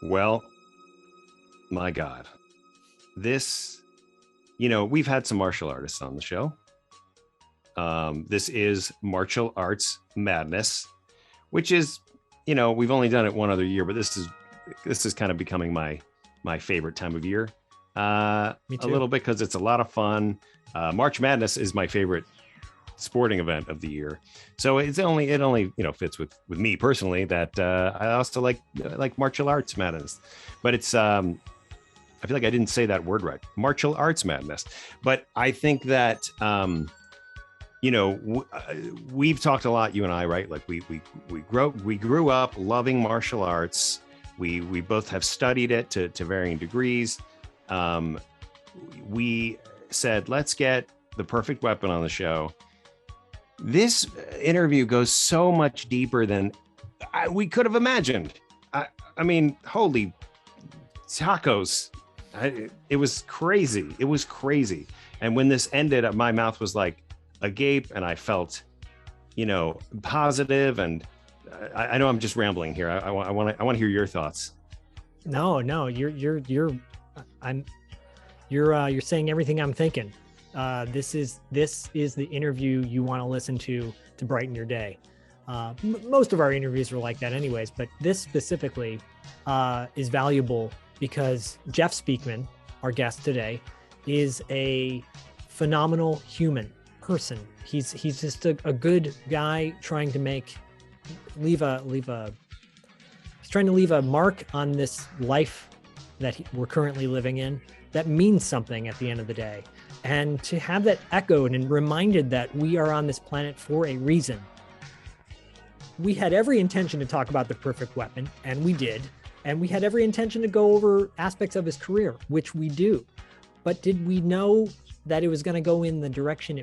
Well, my God, this, you know, we've had some martial artists on the show. This is martial arts madness, which is, you know, we've only done it one other year, but this is kind of becoming my favorite time of year. A little bit because it's a lot of fun. March Madness is my favorite sporting event of the year, so it only fits with me personally that I also like martial arts madness, but it's I feel like I didn't say that word right, martial arts madness. But I think that we've talked a lot, you and I, right? Like we grew up loving martial arts. We both have studied it to varying degrees. We said, let's get the perfect weapon on the show. This interview goes so much deeper than we could have imagined. I mean, holy tacos. It was crazy. It was crazy. And when this ended, my mouth was like agape, and I felt, positive. And I know I'm just rambling here. I want to hear your thoughts. No, you're saying everything I'm thinking. This is the interview you want to listen to brighten your day. Most of our interviews are like that anyways, but this specifically is valuable because Jeff Speakman, our guest today, is a phenomenal human person. He's just a good guy trying to leave a mark on this life that we're currently living in that means something at the end of the day. And to have that echoed and reminded that we are on this planet for a reason. We had every intention to talk about the perfect weapon, and we did. And we had every intention to go over aspects of his career, which we do. But did we know that it was going to go in the direction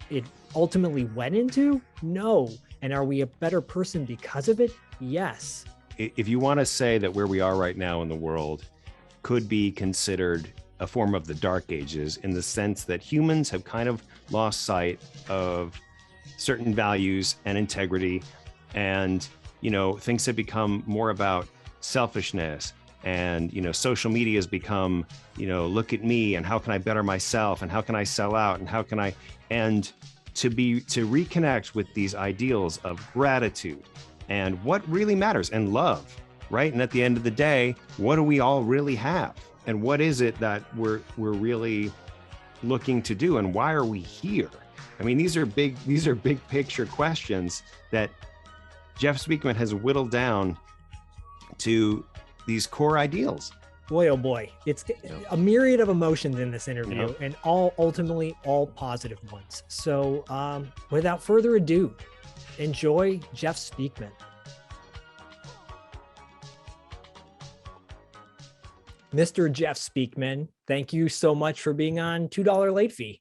it ultimately went into? No. And are we a better person because of it? Yes. If you want to say that where we are right now in the world could be considered a form of the Dark Ages, in the sense that humans have kind of lost sight of certain values and integrity, and things have become more about selfishness, and social media has become look at me and how can I better myself and how can I sell out and how can I, and to reconnect with these ideals of gratitude and what really matters, and love, right? And at the end of the day, what do we all really have? And what is it that we're really looking to do? And why are we here? I mean, these are big picture questions that Jeff Speakman has whittled down to these core ideals. Boy, oh boy. It's a myriad of emotions in this interview, and ultimately all positive ones. So without further ado, enjoy Jeff Speakman. Mr. Jeff Speakman, thank you so much for being on $2 late fee.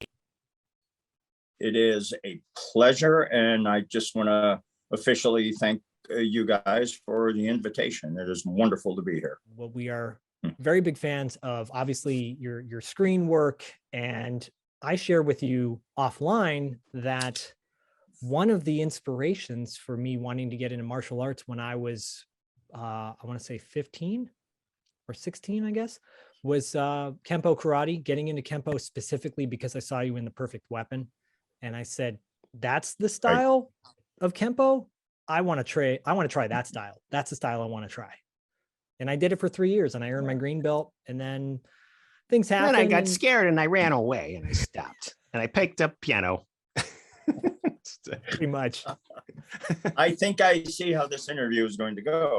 It is a pleasure, and I just want to officially thank you guys for the invitation. It is wonderful to be here. Well, we are very big fans of obviously your screen work, and I share with you offline that one of the inspirations for me wanting to get into martial arts when I was, I want to say 15 or 16, I guess, was Kenpo Karate, getting into Kenpo specifically because I saw you in The Perfect Weapon. And I said, that's the style of Kenpo. I want to try that style. That's the style I want to try. And I did it for 3 years, and I earned my green belt, and then things happened. Then I got scared and I ran away and I stopped and I picked up piano. Pretty much. I think I see how this interview is going to go.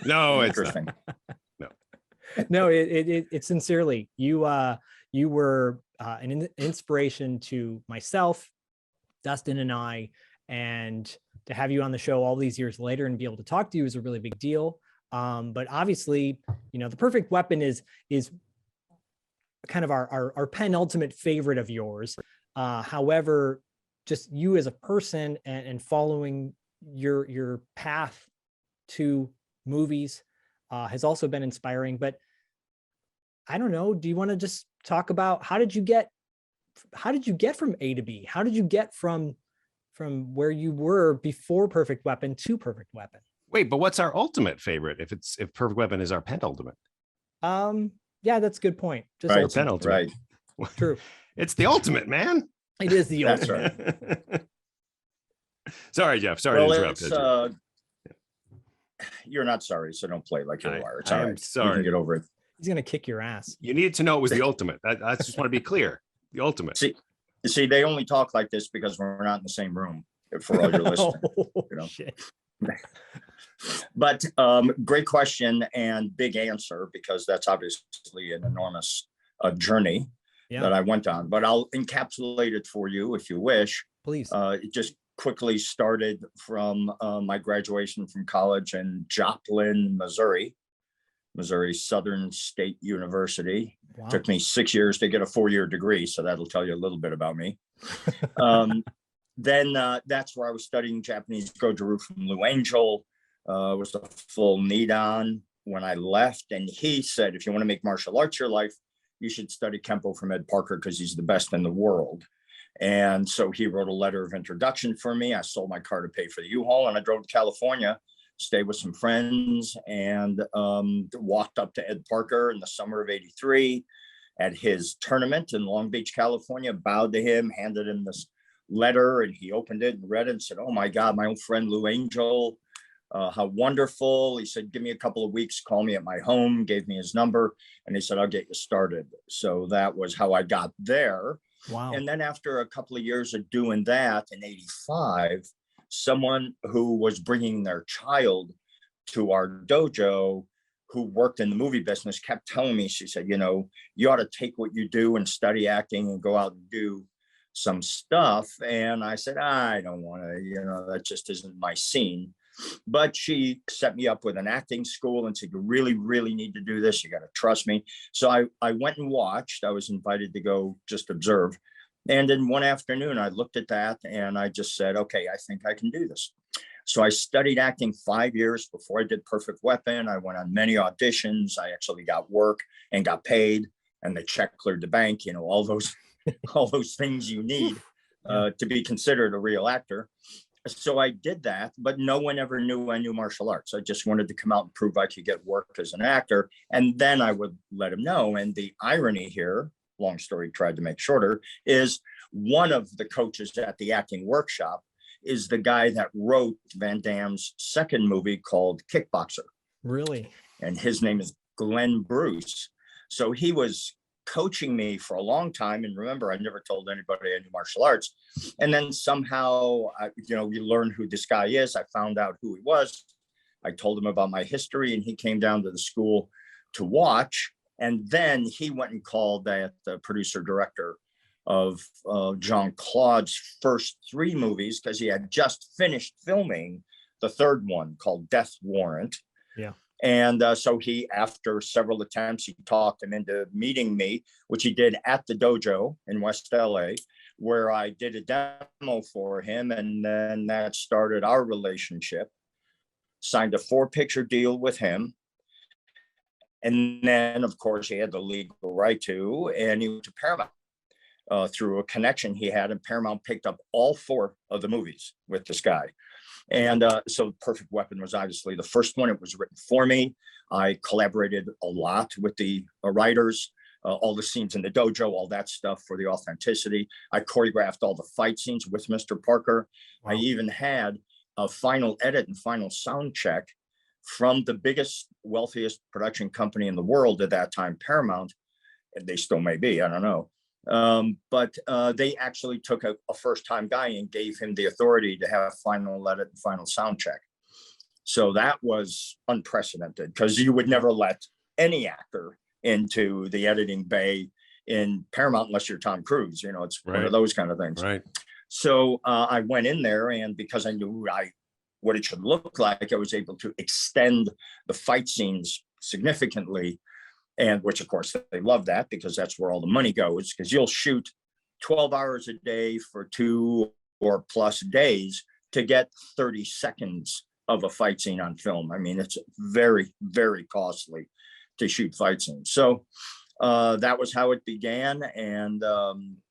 No, it's interesting. No, it sincerely, you were an inspiration to myself, Dustin, and I, and to have you on the show all these years later and be able to talk to you is a really big deal. But obviously, The Perfect Weapon is kind of our penultimate favorite of yours. However, just you as a person and following your path to movies has also been inspiring. But I don't know, do you want to just talk about how did you get from A to B? How did you get from where you were before Perfect Weapon to Perfect Weapon? Wait, but what's our ultimate favorite if Perfect Weapon is our penultimate? Yeah, that's a good point. Just Right, ultimate. Penultimate. right. True. It's the ultimate, man. It is the That's ultimate. Sorry, Jeff. Sorry to interrupt. It's, you're not sorry, so don't play like you are. It's all I am right. sorry. You can get over it. He's gonna kick your ass. You needed to know it was the ultimate. I just want to be clear. The ultimate. See, they only talk like this because we're not in the same room. For all your listeners, Oh, you know. shit. But great question and big answer, because that's obviously an enormous journey that I went on. But I'll encapsulate it for you if you wish. Please. It just quickly started from my graduation from college in Joplin, Missouri Southern State University. Wow. Took me 6 years to get a 4-year degree, so that'll tell you a little bit about me. Then that's where I was studying Japanese Goju-Ryu from Lou Angel. Was a full Nidan when I left, and he said, if you want to make martial arts your life, you should study Kenpo from Ed Parker because he's the best in the world. And so he wrote a letter of introduction for me. I sold my car to pay for the U-Haul, and I drove to California, stayed with some friends, and walked up to Ed Parker in the summer of '83 at his tournament in Long Beach, California, bowed to him, handed him this letter, and he opened it and read it and said, oh my God, my old friend Lou Angel, how wonderful. He said, give me a couple of weeks, call me at my home, gave me his number, and he said, I'll get you started. So that was how I got there. Wow. And then after a couple of years of doing that in '85, someone who was bringing their child to our dojo, who worked in the movie business, kept telling me, she said, you know, you ought to take what you do and study acting and go out and do some stuff. And I said, I don't want to, you know, that just isn't my scene. But she set me up with an acting school and said, you really, really need to do this. You got to trust me. So I went and watched. I was invited to go just observe. And in one afternoon, I looked at that and I just said, okay, I think I can do this. So I studied acting 5 years before I did Perfect Weapon. I went on many auditions. I actually got work and got paid, and the check cleared the bank, you know, all those things you need to be considered a real actor. So I did that, but no one ever knew I knew martial arts. I just wanted to come out and prove I could get work as an actor, and then I would let them know. And the irony here, long story tried to make shorter, is one of the coaches at the acting workshop is the guy that wrote Van Damme's second movie called Kickboxer. Really? And his name is Glenn Bruce. So he was coaching me for a long time. And remember, I never told anybody I knew martial arts. And then somehow, you know, we learned who this guy is. I found out who he was. I told him about my history, and he came down to the school to watch. And then he went and called the producer director of Jean-Claude's first 3 movies, because he had just finished filming the third one called Death Warrant. Yeah. And so he, after several attempts, he talked him into meeting me, which he did at the dojo in West LA, where I did a demo for him. And then that started our relationship. Signed a 4-picture deal with him. And then, of course, he had the legal right to, and he went to Paramount through a connection he had, and Paramount picked up all 4 of the movies with this guy. And so Perfect Weapon was obviously the first one. It was written for me. I collaborated a lot with the writers, all the scenes in the dojo, all that stuff for the authenticity. I choreographed all the fight scenes with Mr. Parker. Wow. I even had a final edit and final sound check from the biggest, wealthiest production company in the world at that time, Paramount. And they still may be, I don't know. But they actually took a first-time guy and gave him the authority to have final edit and final sound check. So that was unprecedented, because you would never let any actor into the editing bay in Paramount unless you're Tom Cruise. You know, it's one of those kind of things. Right. So I went in there, and because I knew what it should look like, I was able to extend the fight scenes significantly. And which, of course, they love that, because that's where all the money goes, because you'll shoot 12 hours a day for 2 or plus days to get 30 seconds of a fight scene on film. I mean, it's very, very costly to shoot fight scenes. So that was how it began. And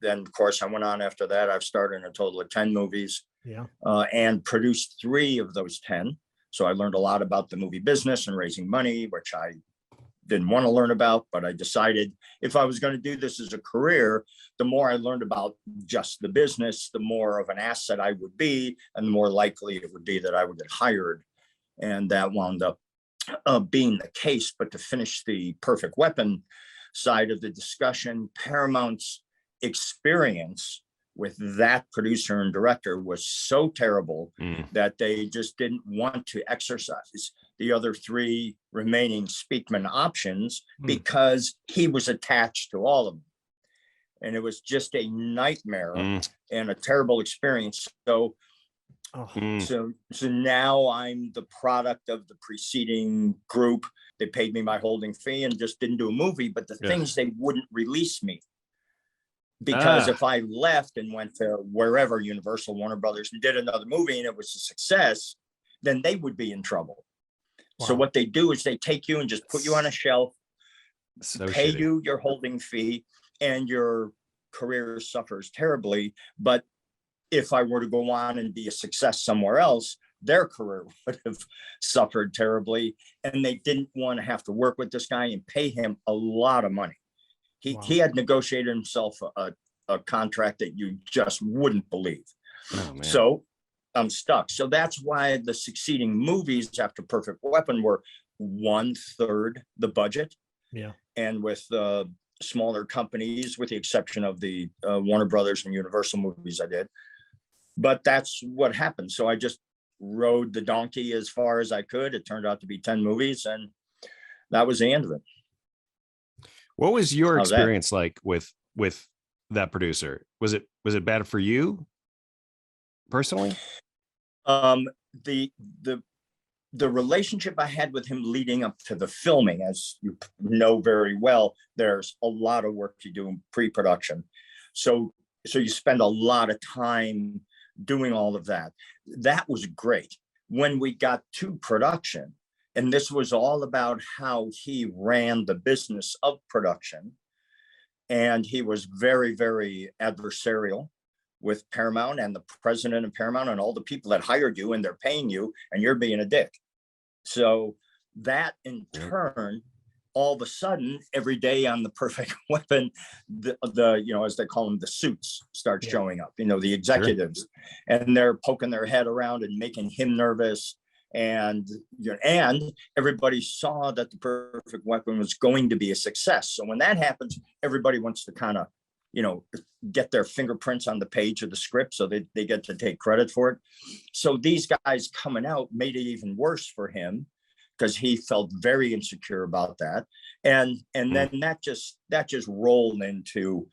then, of course, I went on after that. I've starred in a total of 10 movies, and produced 3 of those 10. So I learned a lot about the movie business and raising money, which I didn't want to learn about, but I decided if I was going to do this as a career, the more I learned about just the business, the more of an asset I would be, and the more likely it would be that I would get hired. And that wound up being the case. But to finish the Perfect Weapon side of the discussion, Paramount's experience with that producer and director was so terrible that they just didn't want to exercise the other three remaining Speakman options because he was attached to all of them. And it was just a nightmare and a terrible experience. So now I'm the product of the preceding group. They paid me my holding fee and just didn't do a movie, but the things they wouldn't release me. Because if I left and went to wherever, Universal, Warner Brothers, and did another movie and it was a success, then they would be in trouble. Wow. So what they do is they take you and just put you on a shelf, pay you your holding fee, and your career suffers terribly. But if I were to go on and be a success somewhere else, their career would have suffered terribly. And they didn't want to have to work with this guy and pay him a lot of money. He had negotiated himself a contract that you just wouldn't believe. Oh, man. So I'm stuck. So that's why the succeeding movies after Perfect Weapon were 1/3 the budget. Yeah. And with smaller companies, with the exception of the Warner Brothers and Universal movies I did. But that's what happened. So I just rode the donkey as far as I could. It turned out to be 10 movies, and that was the end of it. What was your experience like with that producer? Was it bad for you personally? The relationship I had with him leading up to the filming, as you know very well, there's a lot of work you do in pre-production. So you spend a lot of time doing all of that. That was great. When we got to production, and this was all about how he ran the business of production. And he was very, very adversarial with Paramount and the president of Paramount and all the people that hired you, and they're paying you and you're being a dick. So that in turn, all of a sudden, every day on the Perfect Weapon, the as they call them, the suits start showing up, the executives, and they're poking their head around and making him nervous. And everybody saw that the Perfect Weapon was going to be a success. So when that happens, everybody wants to kind of, get their fingerprints on the page of the script, so they get to take credit for it. So these guys coming out made it even worse for him, because he felt very insecure about that. And then that just rolled into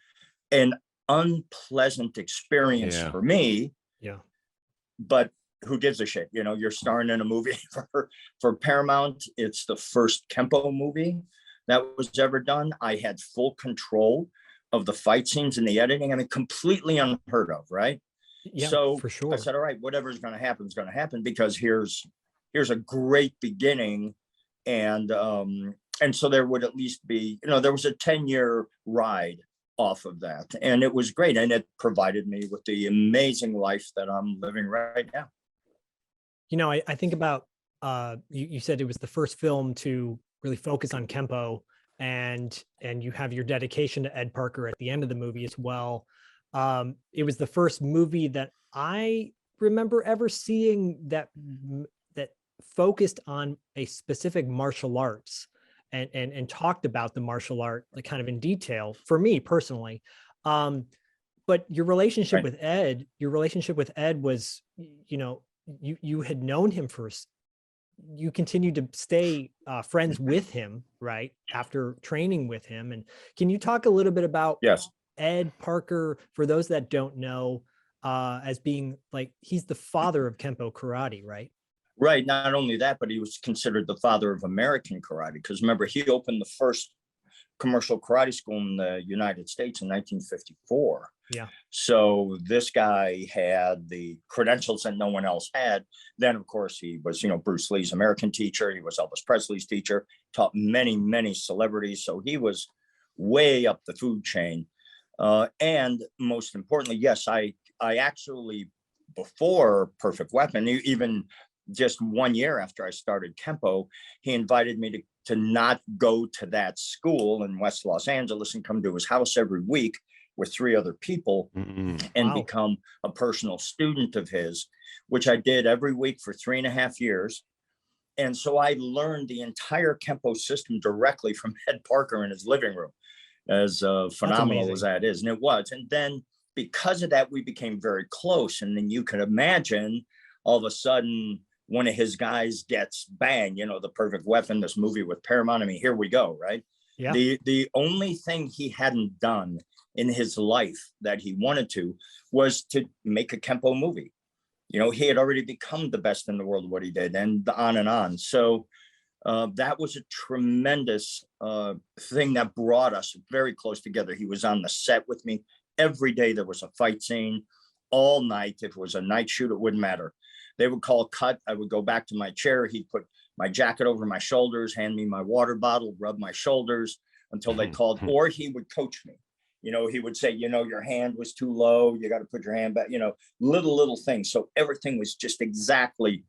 an unpleasant experience for me. Yeah. But who gives a shit? You're starring in a movie for Paramount. It's the first Kenpo movie that was ever done. I had full control of the fight scenes and the editing. I mean, completely unheard of, right? Yeah, so for sure. I said, all right, whatever's going to happen is going to happen, because here's a great beginning. And so there would at least be, there was a 10-year ride off of that. And it was great. And it provided me with the amazing life that I'm living right now. I think about, you said it was the first film to really focus on Kenpo, and you have your dedication to Ed Parker at the end of the movie as well. It was the first movie that I remember ever seeing that focused on a specific martial arts and talked about the martial art, like, kind of in detail, for me personally. But your relationship with Ed was, you had known him you continued to stay friends with him, right, after training with him. And can you talk a little bit about Ed Parker, for those that don't know, as being like, he's the father of Kenpo Karate, right? Right. Not only that, but he was considered the father of American karate, because remember, he opened the first commercial karate school in the United States in 1954. Yeah. So this guy had the credentials that no one else had. Then, of course, he was, Bruce Lee's American teacher. He was Elvis Presley's teacher, taught many, many celebrities. So he was way up the food chain. And most importantly, yes, I actually, before Perfect Weapon, even just 1 year after I started Kenpo, he invited me to not go to that school in West Los Angeles and come to his house every week with 3 other people and become a personal student of his, which I did every week for 3.5 years. And so I learned the entire Kenpo system directly from Ed Parker in his living room, as phenomenal as that is. And it was. And then because of that, we became very close. And then you can imagine all of a sudden, one of his guys gets banged, the perfect weapon, this movie with Paramount. I mean, here we go, right? Yeah. The only thing he hadn't done in his life that he wanted to was to make a Kenpo movie. He had already become the best in the world at what he did, and on and on. So that was a tremendous thing that brought us very close together. He was on the set with me every day. There was a fight scene all night. If it was a night shoot, it wouldn't matter. They would call cut. I would go back to my chair. He'd put my jacket over my shoulders, hand me my water bottle, rub my shoulders until they called, or he would coach me. He would say, your hand was too low. You got to put your hand back, little things. So everything was just exactly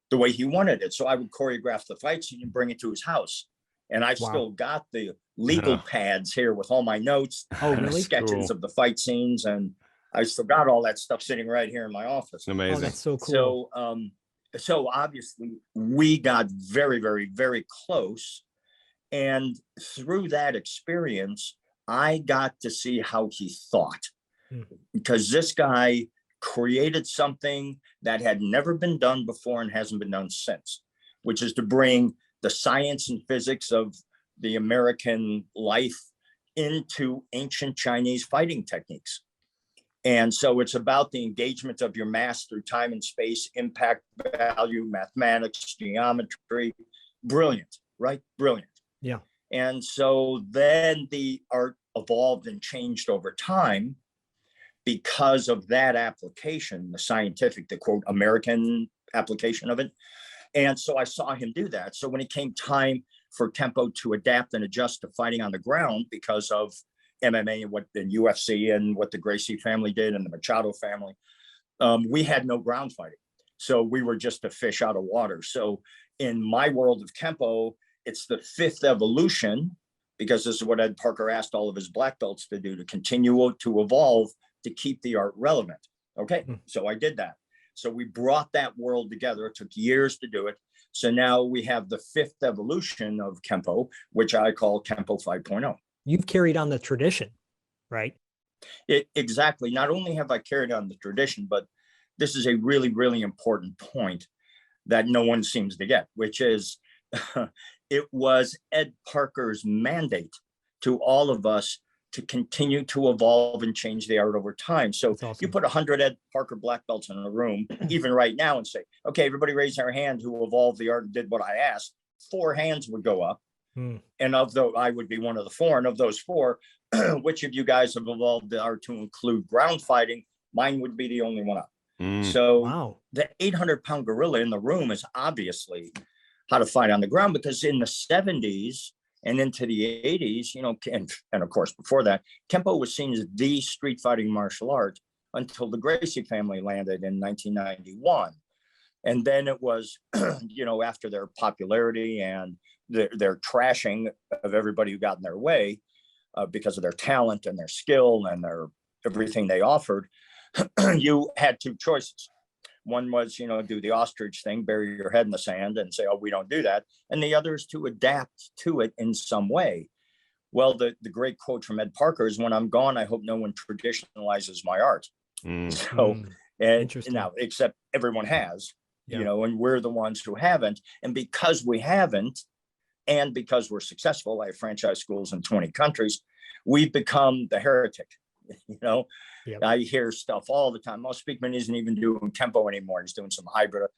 the way he wanted it. So I would choreograph the fight scene and bring it to his house. And I still got the legal pads here with all my notes and the sketches of the fight scenes. And I still got all that stuff sitting right here in my office. Amazing. Oh, that's so cool. So obviously we got very, very, very close. And through that experience, I got to see how he thought, because this guy created something that had never been done before and hasn't been done since, which is to bring the science and physics of the American life into ancient Chinese fighting techniques. And so it's about the engagement of your mass through time and space, impact value, mathematics, geometry. Brilliant, right? Brilliant. Yeah. And so then the art evolved and changed over time because of that application, the scientific, the quote, American application of it. And so I saw him do that. So when it came time for Kenpo to adapt and adjust to fighting on the ground because of MMA and what the UFC and what the Gracie family did and the Machado family, we had no ground fighting. So we were just a fish out of water. So in my world of Kenpo, it's the 5th evolution, because this is what Ed Parker asked all of his black belts to do, to continue to evolve, to keep the art relevant. Okay, so I did that. So we brought that world together. It took years to do it. So now we have the 5th evolution of Kenpo, which I call Kenpo 5.0. You've carried on the tradition, right? Exactly. Not only have I carried on the tradition, but this is a really, really important point that no one seems to get, which is it was Ed Parker's mandate to all of us to continue to evolve and change the art over time. So awesome. You put 100 Ed Parker black belts in a room, even right now, and say, okay, everybody raise their hand who evolved the art and did what I asked. 4 hands would go up. And of those, I would be one of the 4. And of those 4, which of you guys have evolved the art to include ground fighting? Mine would be the only one up. So the 800-pound gorilla in the room is obviously how to fight on the ground, because in the 70s and into the 80s, and of course before that, Kenpo was seen as the street fighting martial art until the Gracie family landed in 1991. And then it was, after their popularity and their trashing of everybody who got in their way because of their talent and their skill and their everything they offered, you had 2 choices. One was, do the ostrich thing, bury your head in the sand and say, oh, we don't do that. And the other is to adapt to it in some way. Well, the great quote from Ed Parker is, when I'm gone, I hope no one traditionalizes my art. So, and now, except everyone has, and we're the ones who haven't. And because we haven't, and because we're successful, I have franchise schools in 20 countries, we've become the heretic. I hear stuff all the time. Most Speakman isn't even doing Kenpo anymore. He's doing some hybrid.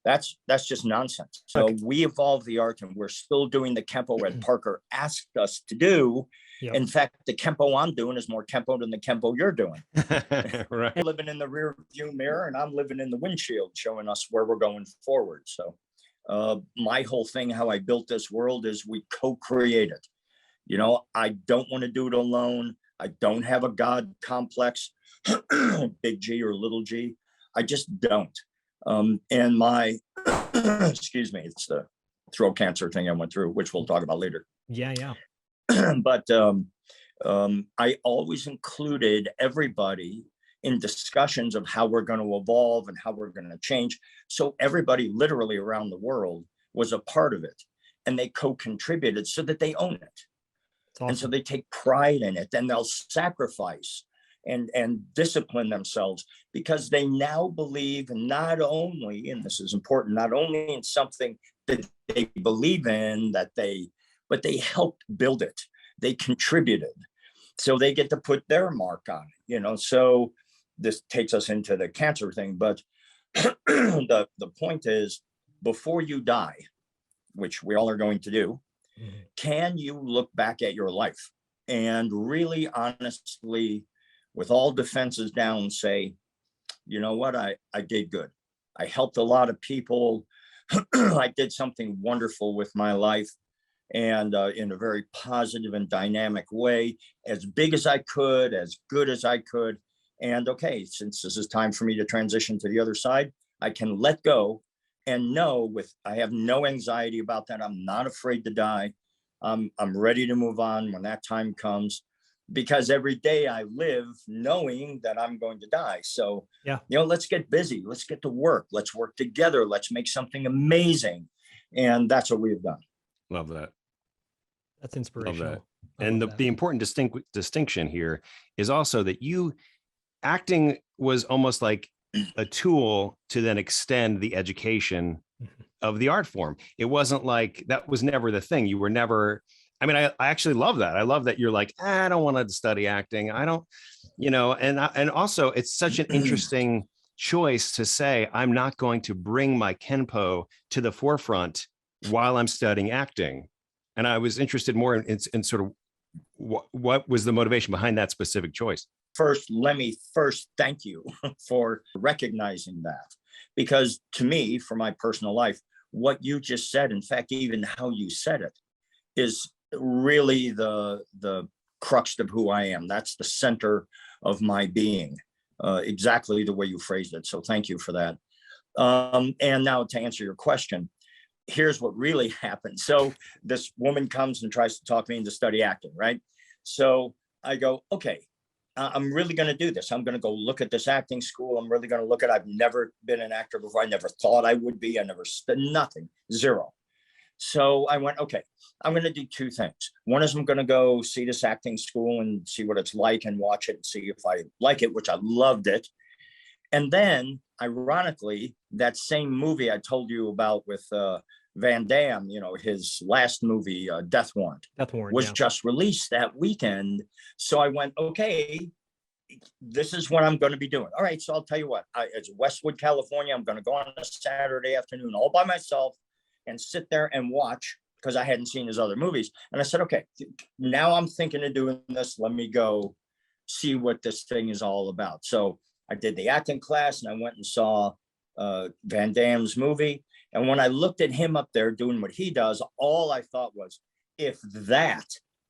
That's just nonsense. So we evolved the art, and we're still doing the Kenpo Ed Parker asked us to do. In fact, the Kenpo I'm doing is more Kenpo than the Kenpo you're doing. Right. You're living in the rear view mirror, and I'm living in the windshield, showing us where we're going forward. So my whole thing, how I built this world, is we co-create it. I don't want to do it alone. I don't have a God complex, big G or little g. I just don't. And my excuse me, it's the throat cancer thing I went through, which we'll talk about later. Yeah. But I always included everybody in discussions of how we're going to evolve and how we're going to change. So everybody literally around the world was a part of it, and they co-contributed so that they own it. Awesome. And so they take pride in it, and they'll sacrifice and discipline themselves because they now believe not only, and this is important, not only in something that they believe in, but they helped build it. They contributed. So they get to put their mark on it, So this takes us into the cancer thing. But the point is, before you die, which we all are going to do, can you look back at your life and really honestly, with all defenses down, say, you know what, I did good. I helped a lot of people. I did something wonderful with my life, and in a very positive and dynamic way, as big as I could, as good as I could. And okay, since this is time for me to transition to the other side, I can let go and know I have no anxiety about that. I'm not afraid to die. I'm ready to move on when that time comes, because every day I live knowing that I'm going to die. So, let's get busy. Let's get to work. Let's work together. Let's make something amazing. And that's what we have done. Love that. That's inspirational. Love that. And the important distinction here is also that acting was almost like a tool to then extend the education of the art form. It wasn't like that was never the thing. You were never, I actually love that. I love that you're like, I don't want to study acting. I don't, and also it's such an interesting choice to say, I'm not going to bring my Kenpo to the forefront while I'm studying acting. And I was interested more in sort of what was the motivation behind that specific choice? First, let me thank you for recognizing that, because to me, for my personal life, what you just said, in fact, even how you said it, is really the crux of who I am. That's the center of my being, exactly the way you phrased it. So thank you for that. And now to answer your question, here's what really happened. So this woman comes and tries to talk me into study acting, right? So I go, okay, I'm really going to do this. I'm going to go look at this acting school. I'm really going to look at, I've never been an actor before. I never thought I would be. I never, nothing, zero. So I went, okay, I'm going to do two things. One is I'm going to go see this acting school and see what it's like and watch it and see if I like it, which I loved it. And then, ironically, that same movie I told you about with Van Damme, his last movie, Death Warrant, was just released that weekend. So I went, okay, this is what I'm going to be doing. All right, so I'll tell you what, it's Westwood, California. I'm going to go on a Saturday afternoon all by myself and sit there and watch, because I hadn't seen his other movies. And I said, okay, now I'm thinking of doing this. Let me go see what this thing is all about. So I did the acting class and I went and saw Van Damme's movie. And when I looked at him up there doing what he does, all I thought was, if that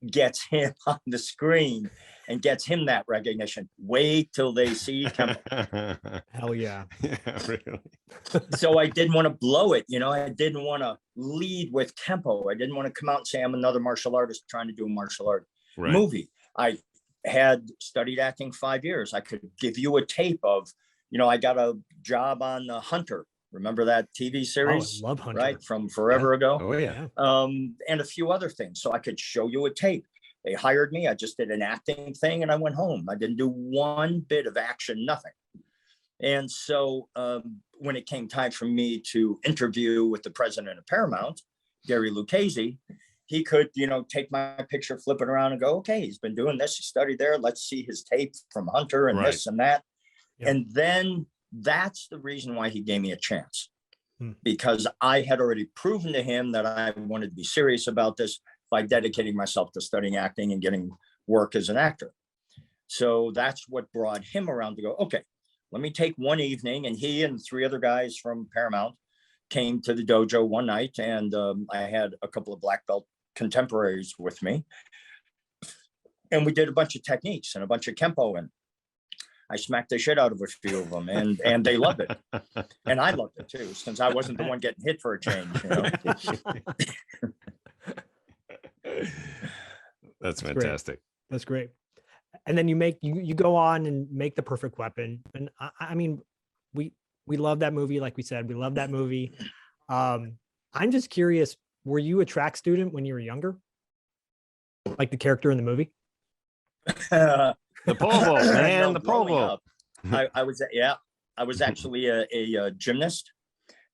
gets him on the screen and gets him that recognition, wait till they see Kenpo. Hell yeah. Yeah, really. So I didn't want to blow it. I didn't want to lead with Kenpo. I didn't want to come out and say I'm another martial artist trying to do a martial art movie. I had studied acting 5 years. I could give you a tape of, I got a job on Hunter. Remember that TV series? Oh, I love Hunter. Right, from forever ago. Oh yeah. And a few other things. So I could show you a tape. They hired me. I just did an acting thing and I went home. I didn't do one bit of action, nothing. And so when it came time for me to interview with the president of Paramount, Gary Lucchese, he could, take my picture, flip it around and go, okay, he's been doing this. He studied there. Let's see his tape from Hunter and this and that. Yep. And then that's the reason why he gave me a chance, because I had already proven to him that I wanted to be serious about this by dedicating myself to studying acting and getting work as an actor. So that's what brought him around to go, okay, let me take one evening. And he and 3 other guys from Paramount came to the dojo one night, and I had a couple of black belt contemporaries with me. And we did a bunch of techniques and a bunch of Kenpo. And I smacked the shit out of a few of them, and they loved it. And I loved it too, since I wasn't the one getting hit for a change, you know. That's fantastic. That's great. And then you go on and make The Perfect Weapon. And I mean, we love that movie. Like we said, we love that movie. I'm just curious, were you a track student when you were younger? Like the character in the movie? The pole vault, man, No, the pole growing vault. up, I was actually a gymnast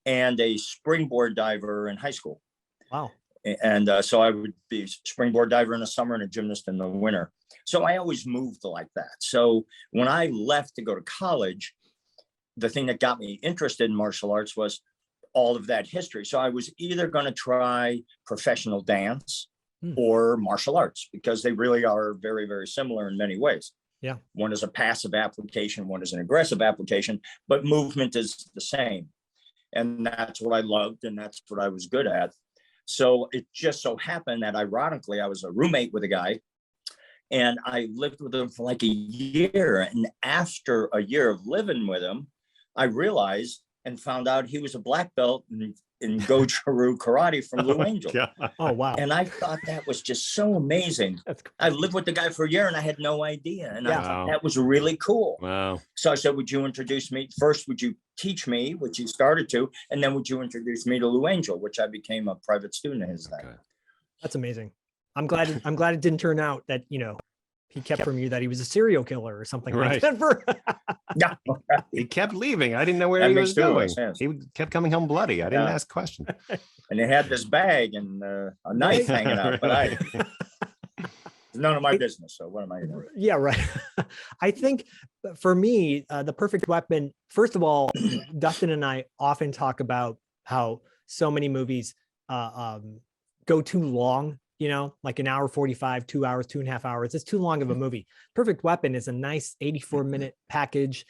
and a springboard diver in high school. Wow. And so I would be a springboard diver in the summer and a gymnast in the winter. So I always moved like that. So when I left to go to college, the thing that got me interested in martial arts was all of that history. So I was either going to try professional dance or martial arts, because they really are very, very similar in many ways. Yeah. One is a passive application, one is an aggressive application, but movement is the same. And that's what I loved, and that's what I was good at. So it just so happened that, ironically, I was a roommate with a guy, and I lived with him for like a year. And after a year of living with him, I realized and found out he was a black belt in Goju-Ryu karate from Blue Angel. Oh, wow. And I thought that was just so amazing. I lived with the guy for a year and I had no idea. And I thought that was really cool. Wow. So I said, would you introduce me? First, would you teach me, which he started to, and then would you introduce me to Blue Angel, which I became a private student of his then. Okay. That's amazing. I'm glad it didn't turn out that, he kept from you that he was a serial killer or something like that. Yeah. He kept leaving. I didn't know where he was going. He kept coming home bloody. I didn't ask questions. And they had this bag and a knife hanging out, but it's none of my business. So what am I doing? Yeah, right. I think for me, The Perfect Weapon, first of all, Dustin and I often talk about how so many movies go too long. Like an hour 45, 2 hours, 2.5 hours. It's too long of a movie. Perfect Weapon is a nice 84-minute package.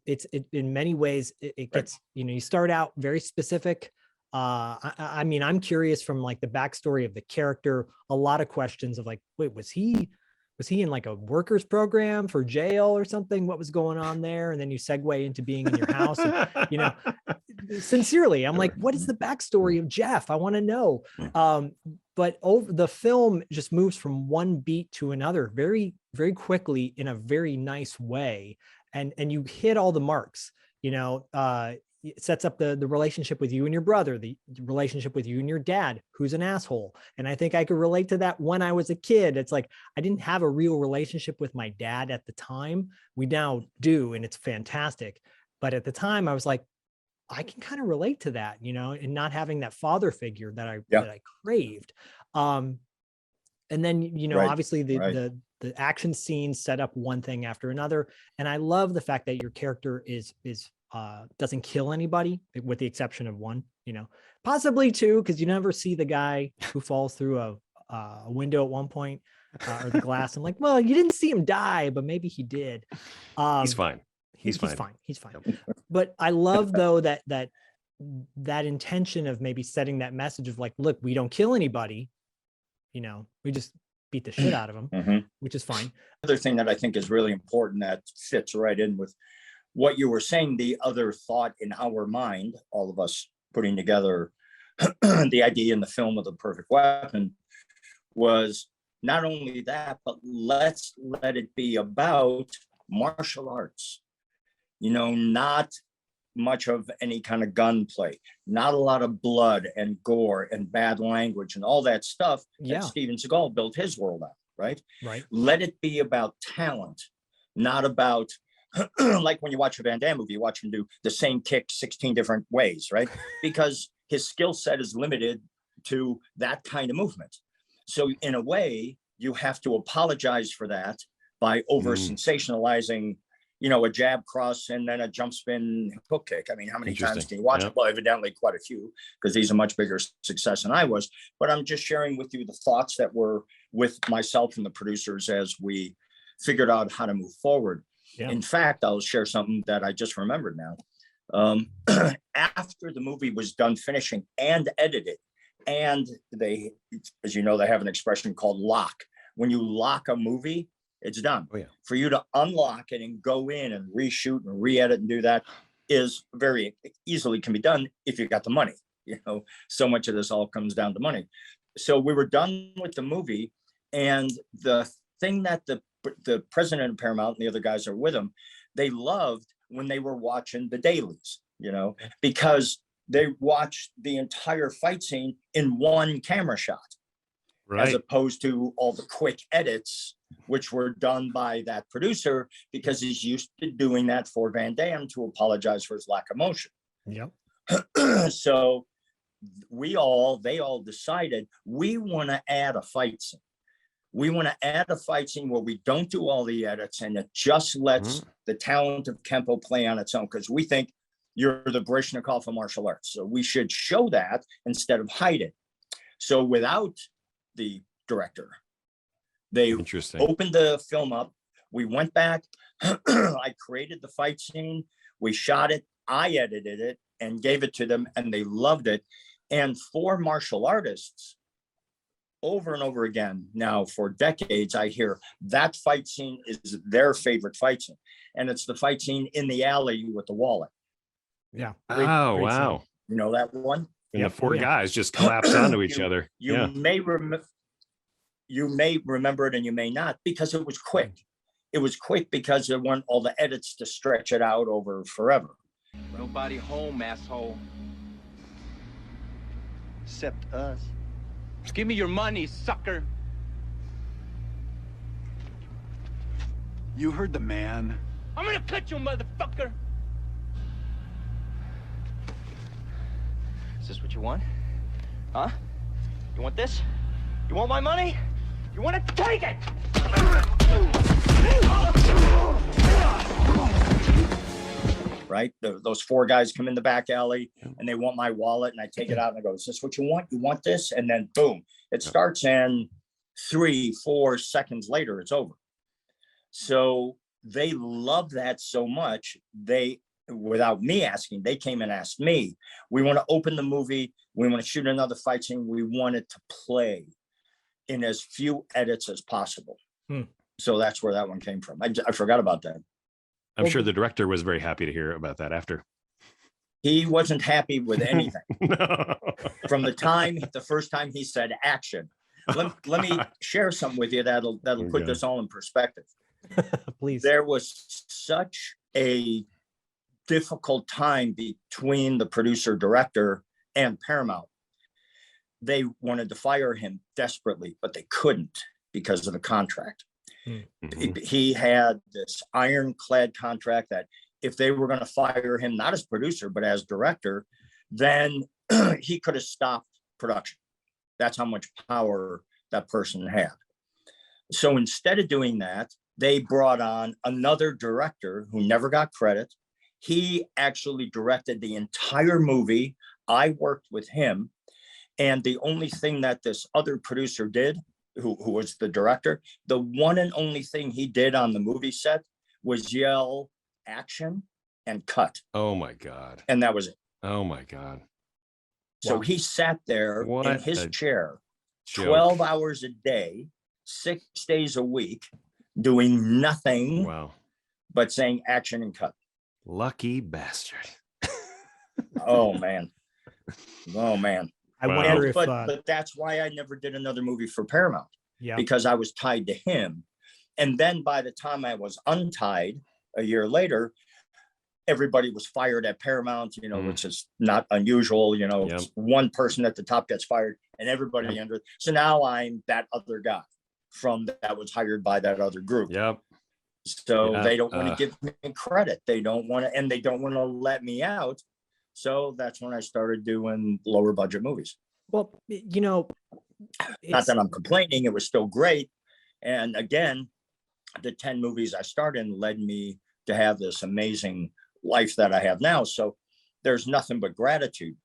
It's in many ways, it gets, you start out very specific. I mean, I'm curious from like the backstory of the character, a lot of questions of like, wait, was he in like a workers program for jail or something? What was going on there? And then you segue into being in your house. And, sincerely, I'm like, what is the backstory of Jeff? I want to know. But over the film just moves from one beat to another very, very quickly in a very nice way. And you hit all the marks, it sets up the relationship with you and your brother, the relationship with you and your dad, who's an asshole. And I think I could relate to that when I was a kid. It's like, I didn't have a real relationship with my dad at the time. We now do, and it's fantastic. But at the time I was like, I can kind of relate to that, and not having that father figure that I craved. And then, obviously the action scenes set up one thing after another. And I love the fact that your character doesn't kill anybody, with the exception of one, possibly two, because you never see the guy who falls through a window at one point, or the glass. I'm like, well, you didn't see him die, but maybe he did. He's fine. He's fine. But I love though that intention of maybe setting that message of like, look, we don't kill anybody, we just beat the shit out of them, which is fine. Other thing that I think is really important that fits right in with what you were saying, the other thought in our mind, all of us putting together the idea in the film of The Perfect Weapon, was not only that, but let's let it be about martial arts. Not much of any kind of gunplay, not a lot of blood and gore and bad language and all that stuff that Steven Seagal built his world on, right? Right. Let it be about talent, not about like when you watch a Van Damme movie, you watch him do the same kick 16 different ways, right? Because his skill set is limited to that kind of movement. So in a way, you have to apologize for that by over sensationalizing, a jab cross and then a jump spin hook kick. I mean, how many times can you watch it? Well, evidently quite a few, because he's a much bigger success than I was. But I'm just sharing with you the thoughts that were with myself and the producers as we figured out how to move forward. Yeah. In fact, I'll share something that I just remembered now. After the movie was done finishing and edited, and they, as you know, they have an expression called lock. When you lock a movie, It's done. Oh, yeah. For you to unlock it and go in and reshoot and re-edit and do that is very easily can be done if you got the money. You know, so much of this all comes down to money. So we were done with the movie, and the thing that the president of Paramount and the other guys are with him, they loved when they were watching the dailies, you know, because they watched the entire fight scene in one camera shot, as opposed to all the quick edits, which were done by that producer because he's used to doing that for Van Damme to apologize for his lack of motion. Yep. So they all decided we want to add a fight scene. We want to add a fight scene where we don't do all the edits and it just lets the talent of Kenpo play on its own, because we think you're the Baryshnikov of martial arts. So we should show that instead of hide it. So without the director, they opened the film up. We went back. I created the fight scene. We shot it. I edited it and gave it to them, and they loved it. And for martial artists, over and over again now for decades, I hear that fight scene is their favorite fight scene. And it's the fight scene in the alley with the wallet. Yeah. Great wow. Scene. You know that one? And the four guys just collapse onto each other. You may remember it and you may not, because it was quick. It was quick because there weren't all the edits to stretch it out over forever. Nobody home, asshole. Except us. Just give me your money, sucker. You heard the man. I'm gonna cut you, motherfucker. Is this what you want? Huh? You want this? You want my money? You want to take it? Right? Those four guys come in the back alley and they want my wallet, and I take it out and I go, is this what you want? You want this? And then boom, it starts, and 3-4 seconds later, it's over. So they love that so much. They, without me asking, they came and asked me, we want to open the movie. We want to shoot another fight scene. We want it to play in as few edits as possible. So that's where that one came from. I forgot about that. I'm sure the director was very happy to hear about that after. He wasn't happy with anything. No. From the first time he said action. Let me share something with you that'll put this all in perspective. Please. There was such a difficult time between the producer director and Paramount. They wanted to fire him desperately, but they couldn't because of the contract. He had this ironclad contract that if they were going to fire him, not as producer, but as director, then he could have stopped production. That's how much power that person had. So instead of doing that, they brought on another director who never got credit. He actually directed the entire movie. I worked with him. And the only thing that this other producer did, who was the director, the one and only thing he did on the movie set was yell action and cut. Oh my God. And that was it. Oh my God. So he sat there in his chair 12 hours a day, 6 days a week, doing nothing but saying action and cut. Lucky bastard. Oh man. Oh man. I wonder if, but that's why I never did another movie for Paramount. Yeah. Because I was tied to him. And then by the time I was untied a year later, everybody was fired at Paramount, you know, which is not unusual. You know, one person at the top gets fired and everybody under. So now I'm that other guy that was hired by that other group. So they don't want to give me credit. They don't want to, and they don't want to let me out. So that's when I started doing lower budget movies. Well, you know, not that I'm complaining, it was still great. And again, the 10 movies I starred in led me to have this amazing life that I have now. So there's nothing but gratitude.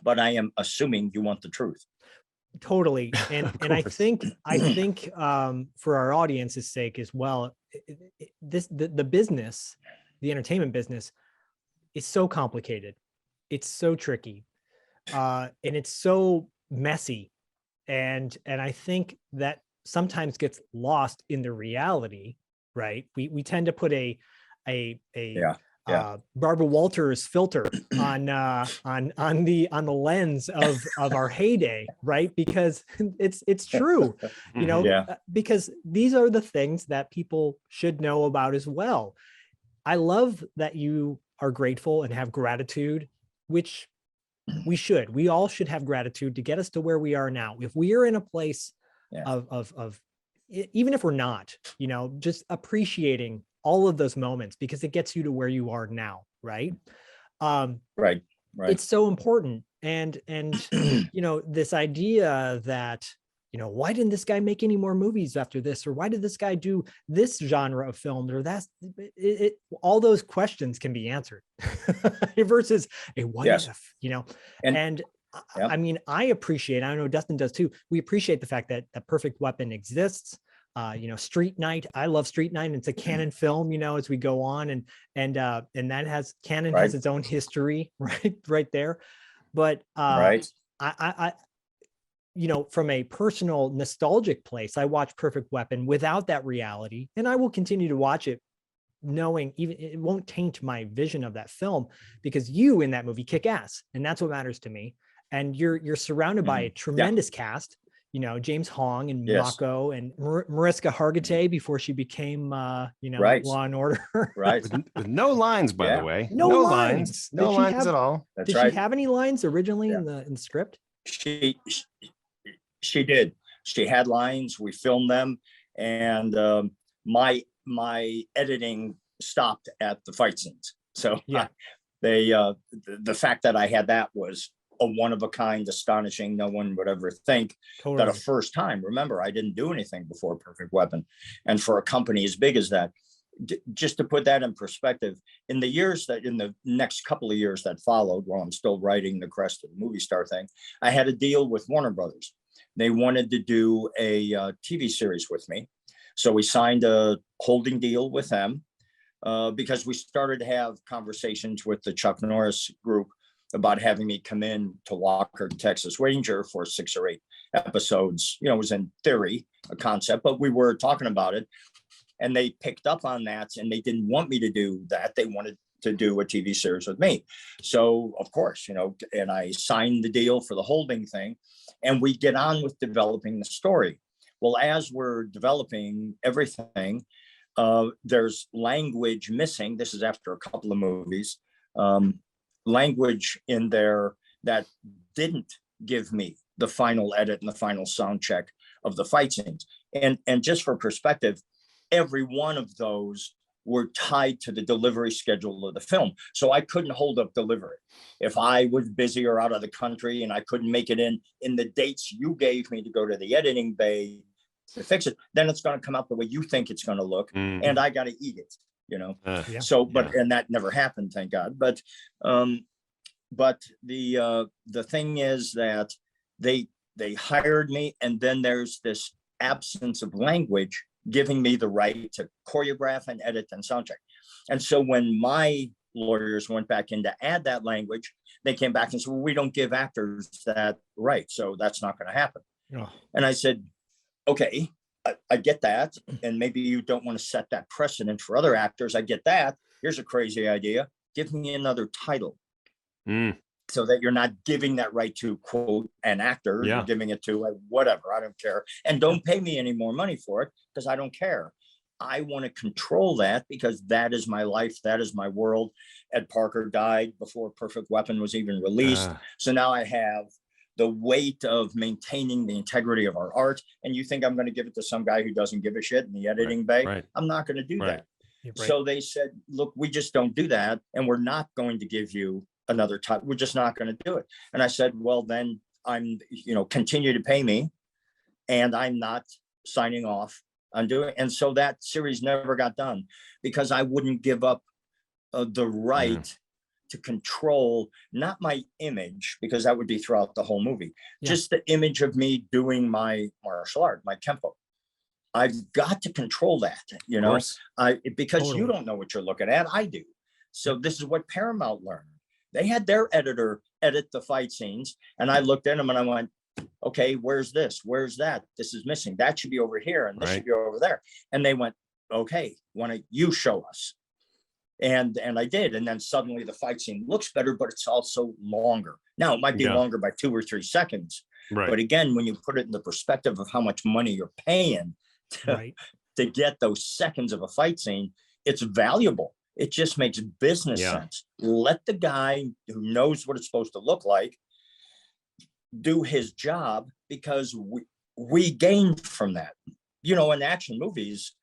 But I am assuming you want the truth. Totally. And I think for our audience's sake as well, the business, the entertainment business, is so complicated. It's so tricky. And it's so messy. And I think that sometimes gets lost in the reality, right? We tend to put a Barbara Walters filter on the lens of our heyday, right? Because it's true, because these are the things that people should know about as well. I love that you are grateful and have gratitude, which we all should have gratitude to get us to where we are now. If we are in a place of even if we're not, just appreciating all of those moments, because it gets you to where you are now, right? Right. It's so important. And this idea that, why didn't this guy make any more movies after this? Or why did this guy do this genre of film? Or all those questions can be answered versus a what if, and I mean, I appreciate, I know Dustin does too. We appreciate the fact that Perfect Weapon exists. Street Night. I love Street Night. It's a canon film, as we go on, and that has canon has its own history, right there. But I from a personal nostalgic place, I watch Perfect Weapon without that reality, and I will continue to watch it, knowing even it won't taint my vision of that film, because you in that movie kick ass, and that's what matters to me. And you're surrounded by a tremendous cast. James Hong and Mako and Mariska Hargitay before she became, Law and Order. With no lines, by the way. No lines. No lines at all. Did she have any lines originally in the script? She did. She had lines. We filmed them, and my editing stopped at the fight scenes. So the fact that I had that was a one of a kind, astonishing. No one would ever think that a first time. Remember, I didn't do anything before Perfect Weapon. And for a company as big as that, just to put that in perspective, in the next couple of years that followed, while I'm still writing the Crest of the Movie Star thing, I had a deal with Warner Brothers. They wanted to do a TV series with me. So we signed a holding deal with them because we started to have conversations with the Chuck Norris group about having me come in to Walker, Texas Ranger for 6 or 8 episodes. It was in theory a concept, but we were talking about it, and they picked up on that, and they didn't want me to do that. They wanted to do a TV series with me. So of course, and I signed the deal for the holding thing, and we get on with developing the story. Well, as we're developing everything, there's language missing. This is after a couple of movies. Language in there that didn't give me the final edit and the final sound check of the fight scenes. And just for perspective, every one of those were tied to the delivery schedule of the film. So I couldn't hold up delivery. If I was busy or out of the country and I couldn't make it in the dates you gave me to go to the editing bay to fix it, then it's going to come out the way you think it's going to look. And I got to eat it. And that never happened, thank God. But the thing is that they hired me, and then there's this absence of language giving me the right to choreograph and edit and sound check. And so when my lawyers went back in to add that language, they came back and said, well, we don't give actors that right, so that's not going to happen. And I said, okay, I get that. And maybe you don't want to set that precedent for other actors. I get that. Here's a crazy idea. Give me another title so that you're not giving that right to, quote, an actor. You're giving it to whatever. I don't care. And don't pay me any more money for it, because I don't care. I want to control that, because that is my life. That is my world. Ed Parker died before Perfect Weapon was even released. So now I have the weight of maintaining the integrity of our art. And you think I'm going to give it to some guy who doesn't give a shit in the editing bay? I'm not going to do that. So they said, look, we just don't do that. And we're not going to give you another time. We're just not going to do it. And I said, well, then I'm, continue to pay me, and I'm not signing off on doing it. And so that series never got done, because I wouldn't give up the right to control, not my image, because that would be throughout the whole movie, just the image of me doing my martial art, my Kenpo. I've got to control that, because you don't know what you're looking at. I do. So this is what Paramount learned. They had their editor edit the fight scenes, and I looked at them and I went, okay, where's this? Where's that? This is missing. That should be over here, and this Right. should be over there. And they went, okay, why don't you show us? And I did. And then suddenly the fight scene looks better, but it's also longer. Now it might be Yeah. longer by 2 or 3 seconds. Right. But again, when you put it in the perspective of how much money you're paying to, Right. to get those seconds of a fight scene, it's valuable. It just makes business Yeah. sense. Let the guy who knows what it's supposed to look like do his job, because we gain from that. You know, in action movies,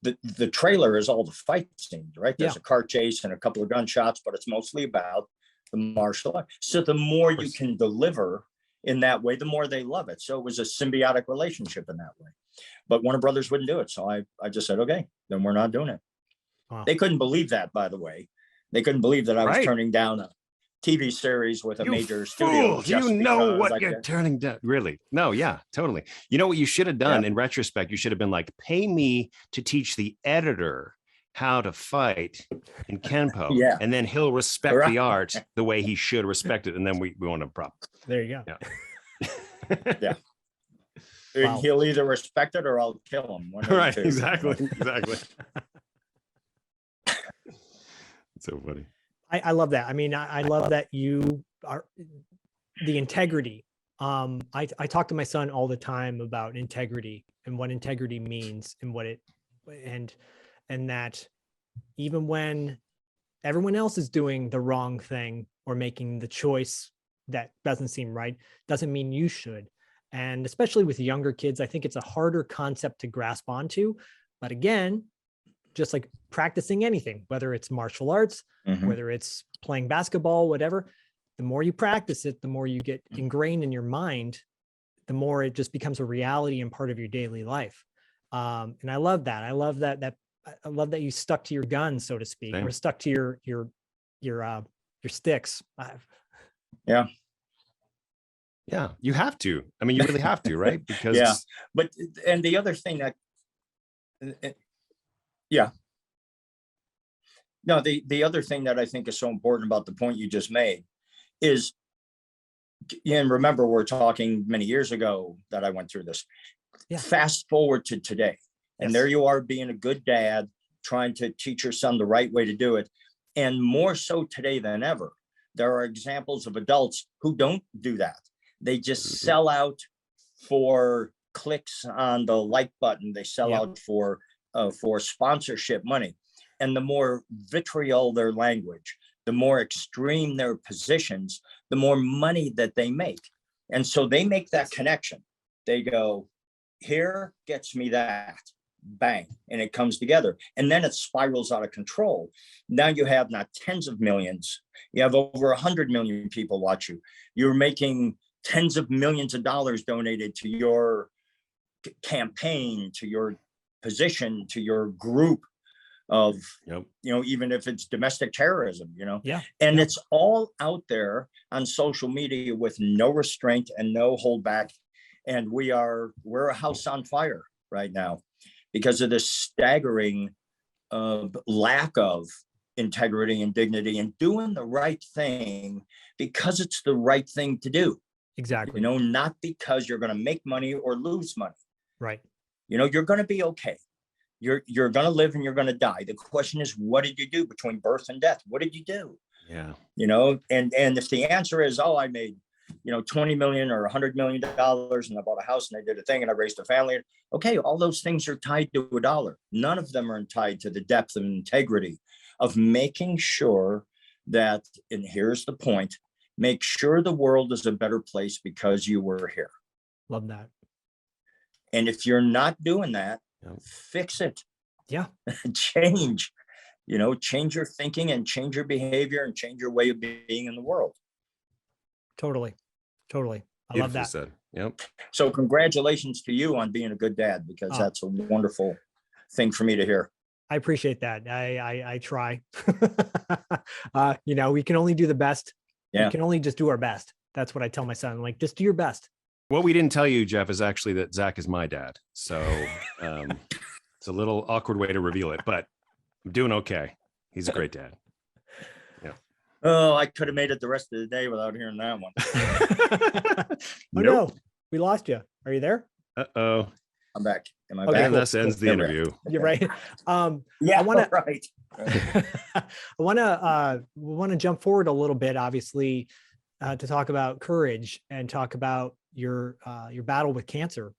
the trailer is all the fight scenes, right? There's Yeah. a car chase and a couple of gunshots, but it's mostly about the martial art. So the more you can deliver in that way, the more they love it. So it was a symbiotic relationship in that way. But Warner Brothers wouldn't do it. So I just said, okay, then we're not doing it. Wow. They couldn't believe that, by the way. They couldn't believe that I was Right. turning down a TV series with a You major studio. fool. just You know because what I you're could- turning down. Really? No, yeah, totally. You know what you should have done in retrospect? You should have been like, pay me to teach the editor how to fight in Kenpo. Yeah. And then he'll respect Right. the art the way he should respect it. And then we won't have a problem. There you go. Yeah. Wow. He'll either respect it or I'll kill him. One of the Right. two. Exactly. Exactly. So funny. I love that. I mean, I love that you are the integrity. I talk to my son all the time about integrity and what integrity means and what it, and that even when everyone else is doing the wrong thing or making the choice that doesn't seem right, doesn't mean you should. And especially with younger kids, I think it's a harder concept to grasp onto. But again, just like practicing anything, whether it's martial arts, Mhm. whether it's playing basketball, whatever, the more you practice it, the more you get ingrained in your mind, the more it just becomes a reality and part of your daily life. And I love that. I love that you stuck to your guns, so to speak, Same. or stuck to your sticks. Yeah. Yeah. You have to. I mean, you really have to, right? Because Yeah. But, and the other thing that, yeah. No, the other thing that I think is so important about the point you just made is, and remember, we're talking many years ago that I went through this. Yeah. Fast forward to today, and Yes. there you are being a good dad, trying to teach your son the right way to do it. And more so today than ever, there are examples of adults who don't do that. They just Mhm. sell out for clicks on the like button. They sell Yep. out for sponsorship money. And the more vitriol their language, the more extreme their positions, the more money that they make. And so they make that connection. They go, here gets me that, bang, and it comes together. And then it spirals out of control. Now you have not tens of millions, you have over 100 million people watch you. You're making tens of millions of dollars donated to your campaign, to your position, to your group of, Yep. even if it's domestic terrorism, Yeah. and it's all out there on social media with no restraint and no holdback. And we're a house on fire right now because of this staggering lack of integrity and dignity and doing the right thing because it's the right thing to do, Exactly. not because you're going to make money or lose money. Right. You're going to be okay. You're going to live and you're going to die. The question is, what did you do between birth and death? What did you do? Yeah. And if the answer is, oh, I made, 20 million or $100 million and I bought a house and I did a thing and I raised a family. Okay. All those things are tied to a dollar. None of them are tied to the depth and integrity of making sure that, and here's the point, make sure the world is a better place because you were here. Love that. And if you're not doing that, Yep. fix it. Yeah. Change your thinking and change your behavior and change your way of being in the world. Totally. I love Beautifully that. said. Yep. So congratulations to you on being a good dad, because Oh. that's a wonderful thing for me to hear. I appreciate that. I try. We can only do the best. Yeah. We can only just do our best. That's what I tell my son. Like, just do your best. What we didn't tell you, Jeff, is actually that Zach is my dad. So it's a little awkward way to reveal it, but I'm doing okay. He's a great dad. Oh, I could have made it the rest of the day without hearing that one. Oh, Nope. no. We lost you. Are you there? Uh-oh. I'm back. Am I Okay, back? And thus ends the There we are. interview. You're right. Yeah, I want to right. I want to jump forward a little bit, obviously, to talk about courage and talk about your battle with cancer.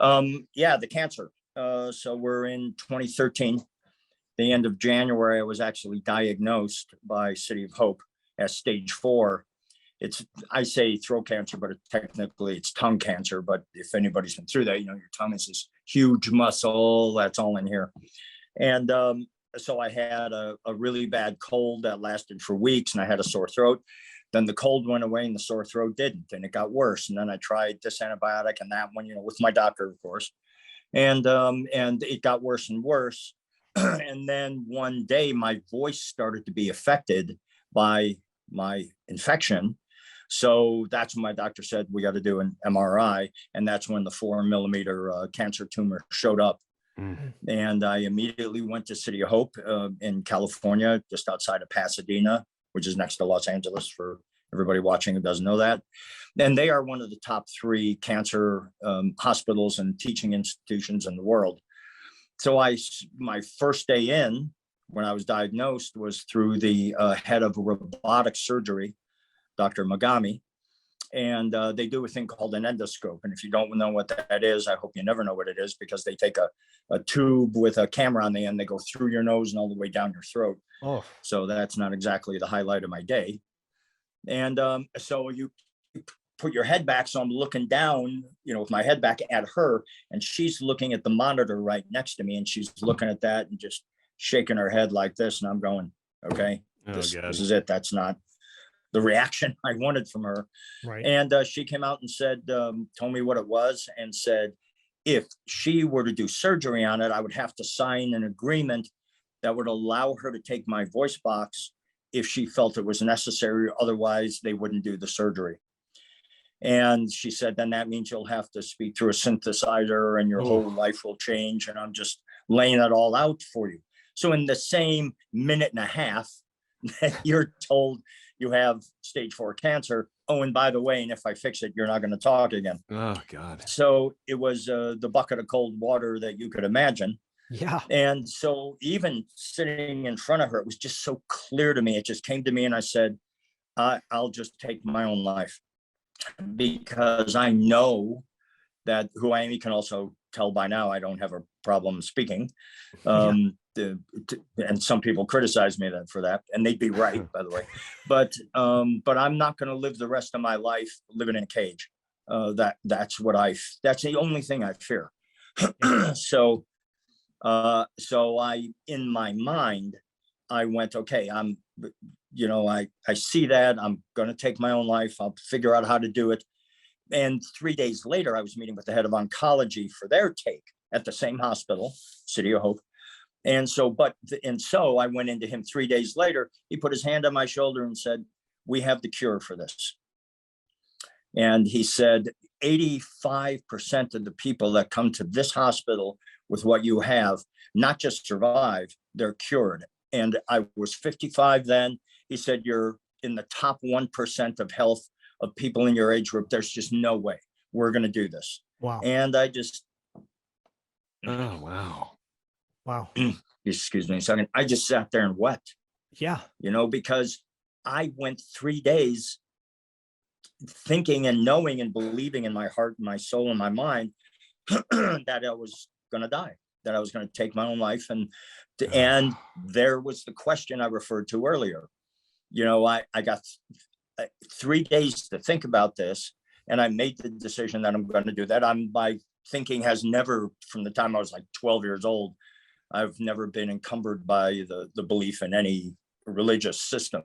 Yeah, the cancer. So we're in 2013. The end of January, I was actually diagnosed by City of Hope as stage 4. I say throat cancer, but technically it's tongue cancer. But if anybody's been through that, you know, your tongue is this huge muscle that's all in here. And so I had a really bad cold that lasted for weeks, and I had a sore throat. Then the cold went away and the sore throat didn't, and it got worse. And then I tried this antibiotic and that one, you know, with my doctor, of course. And it got worse and worse. And then one day my voice started to be affected by my infection. So that's when my doctor said, we got to do an MRI. And that's when the 4 millimeter cancer tumor showed up. And I immediately went to City of Hope in California, just outside of Pasadena, which is next to Los Angeles for everybody watching who doesn't know that. And they are one of the top 3 cancer hospitals and teaching institutions in the world. So my first day in, when I was diagnosed, was through the head of robotic surgery, Dr. Magami. And they do a thing called an endoscope. And if you don't know what that is, I hope you never know what it is, because they take a tube with a camera on the end. They go through your nose and all the way down your throat. Oh, So that's not exactly the highlight of my day. And so you put your head back. So I'm looking down, you know, with my head back at her, and she's looking at the monitor right next to me, and she's looking at that and just shaking her head like this. And I'm going, okay, this is it. That's not the reaction I wanted from her. right. And she came out and said, told me what it was, and said, if she were to do surgery on it, I would have to sign an agreement that would allow her to take my voice box if she felt it was necessary. Otherwise, they wouldn't do the surgery. And she said, then that means you'll have to speak through a synthesizer and your whole life will change. And I'm just laying it all out for you. So in the same minute and a half that you're told you have stage 4 cancer. Oh, and by the way, and if I fix it, you're not going to talk again. Oh, God. So it was the bucket of cold water that you could imagine. Yeah. And so even sitting in front of her, it was just so clear to me. It just came to me and I said, I'll just take my own life, because I know that who I am. You can also tell by now I don't have a problem speaking. And some people criticize me for that, and they'd be right, by the way. But I'm not going to live the rest of my life living in a cage. That's the only thing I fear. So I, in my mind, I went, okay, I see that I'm going to take my own life. I'll figure out how to do it. And 3 days later, I was meeting with the head of oncology for their take at the same hospital, City of Hope. And so I went into him 3 days later. He put his hand on my shoulder and said, we have the cure for this. And he said, 85% of the people that come to this hospital with what you have, not just survive, they're cured. And I was 55 then. He said, you're in the top 1% of health of people in your age group. There's just no way we're going to do this. Wow. And I just, oh, wow. Wow. Excuse me a second. I just sat there and wept. Yeah. Because I went 3 days thinking and knowing and believing in my heart, my soul, and my mind that I was going to die, that I was going to take my own life. And there was the question I referred to earlier. I got 3 days to think about this, and I made the decision that I'm going to do that. My thinking has never, from the time I was like 12 years old, I've never been encumbered by the belief in any religious system.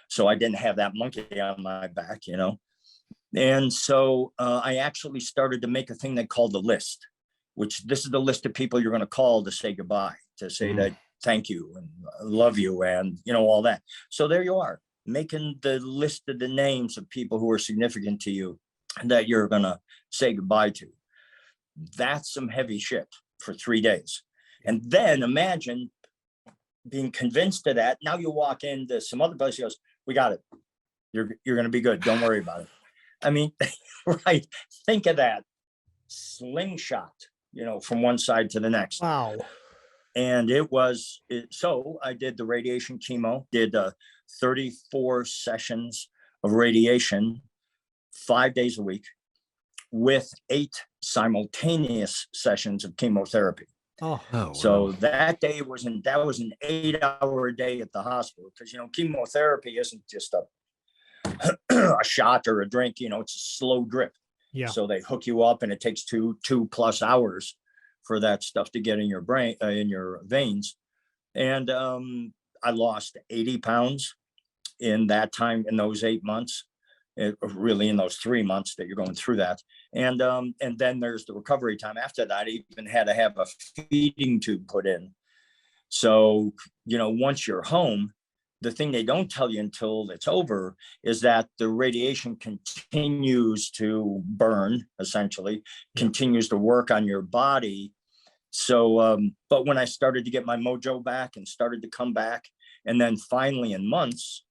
So I didn't have that monkey on my back, And so I actually started to make a thing they called the list, which this is the list of people you're going to call to say goodbye, to say that thank you and love you and, all that. So there you are, making the list of the names of people who are significant to you that you're going to say goodbye to. That's some heavy shit for 3 days. And then imagine being convinced of that. Now you walk into some other place, he goes, we got it. You're going to be good. Don't worry about it. I mean, right. Think of that slingshot, from one side to the next. Wow. And so I did the radiation chemo, did 34 sessions of radiation, 5 days a week, with 8 simultaneous sessions of chemotherapy. Oh, So that was an 8-hour day at the hospital, because chemotherapy isn't just a shot or a drink, it's a slow drip. Yeah. So they hook you up, and it takes two plus hours for that stuff to get in your brain, in your veins. And I lost 80 pounds in that time, in those 8 months, really in those 3 months that you're going through that. And then there's the recovery time after that. I even had to have a feeding tube put in. So, once you're home, the thing they don't tell you until it's over is that the radiation continues to burn, essentially, continues to work on your body. So, but when I started to get my mojo back and started to come back, and then finally in months,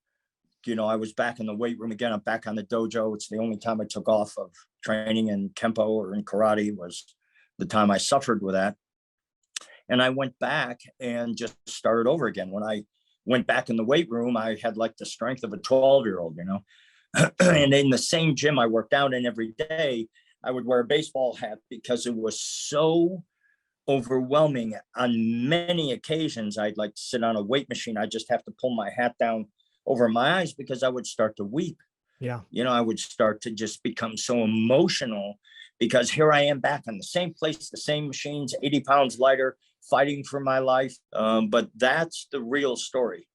I was back in the weight room again. I'm back on the dojo. It's the only time I took off of training in Kenpo or in karate, was the time I suffered with that. And I went back and just started over again. When I went back in the weight room, I had like the strength of a 12-year-old, and in the same gym I worked out in every day, I would wear a baseball hat because it was so overwhelming. On many occasions, I'd like to sit on a weight machine. I just have to pull my hat down over my eyes because I would start to weep. Yeah. I would start to just become so emotional, because here I am back on the same place, the same machines, 80 pounds lighter, fighting for my life. But that's the real story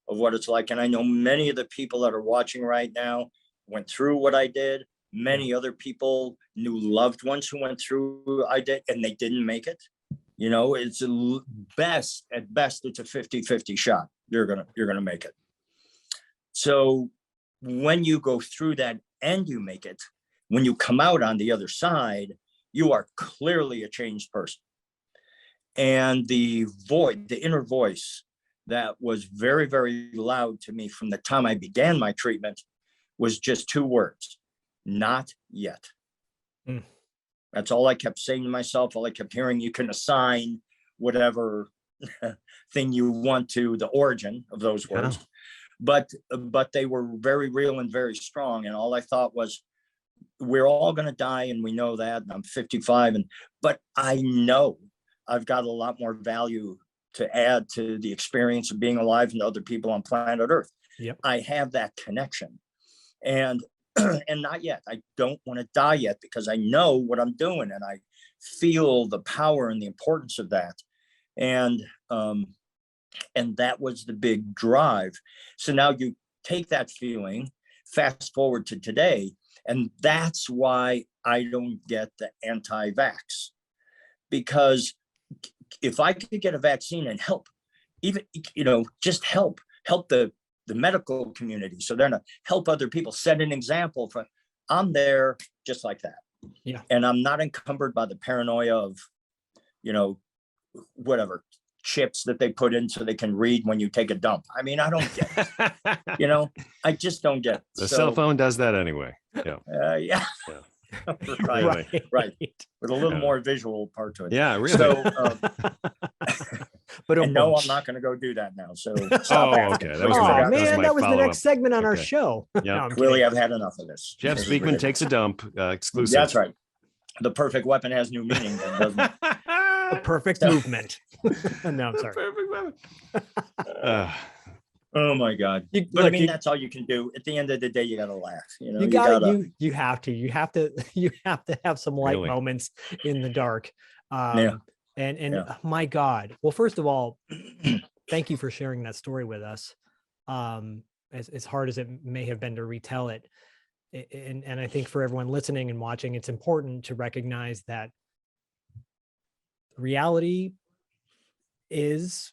of what it's like. And I know many of the people that are watching right now went through what I did. Many other people knew loved ones who went through what I did, and they didn't make it. It's at best, it's a 50-50 shot. You're going to make it. So when you go through that and you make it, when you come out on the other side, you are clearly a changed person. And the inner voice that was very, very loud to me from the time I began my treatment was just 2 words: not yet. That's all I kept saying to myself. All I kept hearing. You can assign whatever thing you want to the origin of those words. But they were very real and very strong. And all I thought was, we're all going to die, and we know that. And I'm 55, but I know I've got a lot more value to add to the experience of being alive and other people on planet Earth. Yep. I have that connection, and not yet. I don't want to die yet, because I know what I'm doing, and I feel the power and the importance of that. And that was the big drive. So now you take that feeling, fast forward to today, and that's why I don't get the anti-vax. Because if I could get a vaccine and help, even, just help the medical community, so they're going to help other people, set an example for, I'm there just like that. Yeah. And I'm not encumbered by the paranoia of, whatever chips that they put in so they can read when you take a dump. I mean, I don't get it. I just don't get it. The cell phone does that anyway. Yeah. Yeah. Right. With a little more visual part to it. Yeah, really. So, but no, I'm not going to go do that now. So, okay. That was the next segment on our show. Yeah. No, really, I've had enough of this. Jeff Speakman takes a dump. Exclusive. That's right. The perfect weapon has new meaning, then, doesn't it? A perfect movement. No, I'm sorry. Perfect weapon. Oh my God. But I mean, that's all you can do. At the end of the day, you got to laugh. You have to have some light moments in the dark. And my God. Well, first of all, thank you for sharing that story with us. As hard as it may have been to retell it. And I think for everyone listening and watching, it's important to recognize that reality is,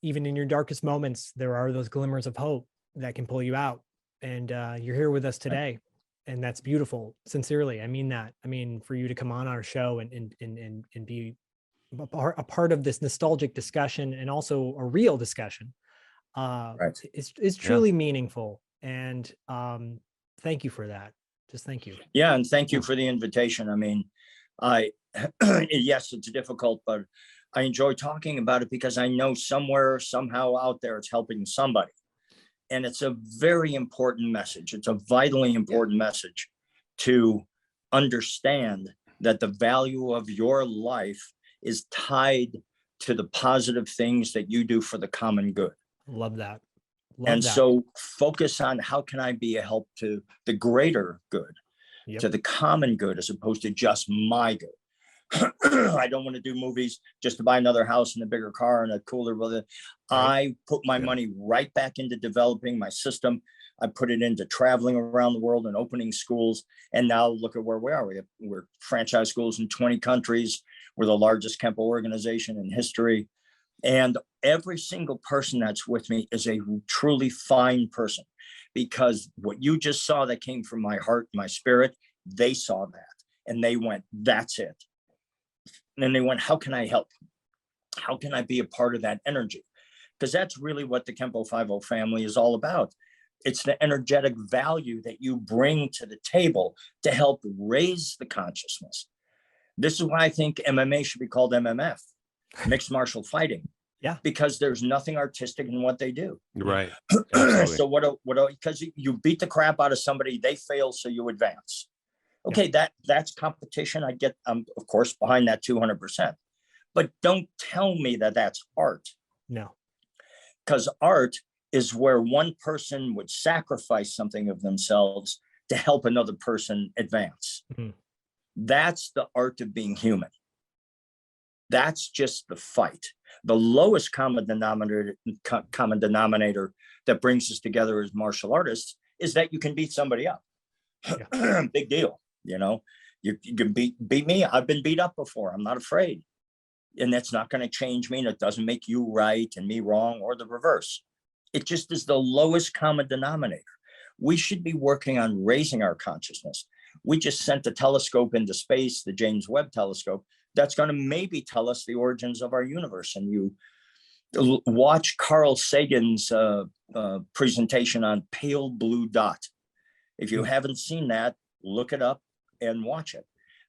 even in your darkest moments, there are those glimmers of hope that can pull you out. And you're here with us today. And that's beautiful. Sincerely, I mean that. I mean, for you to come on our show and be a part of this nostalgic discussion, and also a real discussion, is truly meaningful. And thank you for that. Just thank you. Yeah, and thank you for the invitation. I mean, yes, it's difficult, but I enjoy talking about it because I know somewhere, somehow out there, it's helping somebody. And it's a very important message. It's a vitally important message to understand that the value of your life is tied to the positive things that you do for the common good. Love that. So focus on how can I be a help to the greater good, to the common good, as opposed to just my good. I don't want to do movies just to buy another house and a bigger car and a cooler. Right. I put my money right back into developing my system. I put it into traveling around the world and opening schools. And now look at where we are. We're franchise schools in 20 countries. We're the largest Kenpo organization in history. And every single person that's with me is a truly fine person, because what you just saw that came from my heart, my spirit, they saw that and they went, that's it. And then they went, how can I help? How can I be a part of that energy? Because that's really what the Kenpo 50 family is all about. It's the energetic value that you bring to the table to help raise the consciousness. This is why I think MMA should be called MMF, mixed martial fighting. Yeah. Because there's nothing artistic in what they do. Right. So because you beat the crap out of somebody, they fail, so you advance. Okay, that's competition. I get, of course, behind that 200%. But don't tell me that that's art. No. Because art is where one person would sacrifice something of themselves to help another person advance. Mm-hmm. That's the art of being human. That's just the fight. The lowest common denominator that brings us together as martial artists is that you can beat somebody up. Yeah. Big deal. You know, you can beat me. I've been beat up before. I'm not afraid. And that's not going to change me. And it doesn't make you right and me wrong, or the reverse. It just is the lowest common denominator. We should be working on raising our consciousness. We just sent a telescope into space, the James Webb telescope, that's going to maybe tell us the origins of our universe. And you watch Carl Sagan's presentation on pale blue dot. If you haven't seen that, look it up and watch it.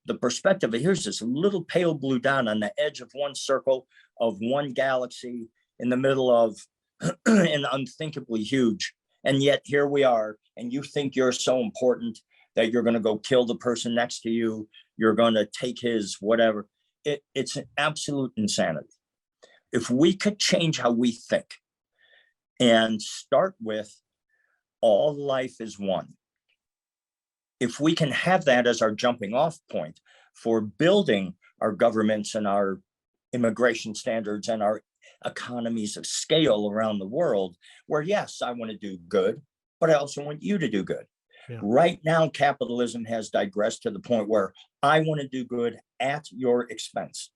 The perspective, here's this little pale blue dot on the edge of one circle of one galaxy in the middle of an unthinkably huge. And yet here we are, and you think you're so important that you're going to go kill the person next to you. You're going to take his whatever. It's an absolute insanity. If we could change how we think and start with all life is one. If we can have that as our jumping off point for building our governments and our immigration standards and our economies of scale around the world, where yes, I want to do good, but I also want you to do good. Yeah. Right now, capitalism has digressed to the point where I want to do good at your expense.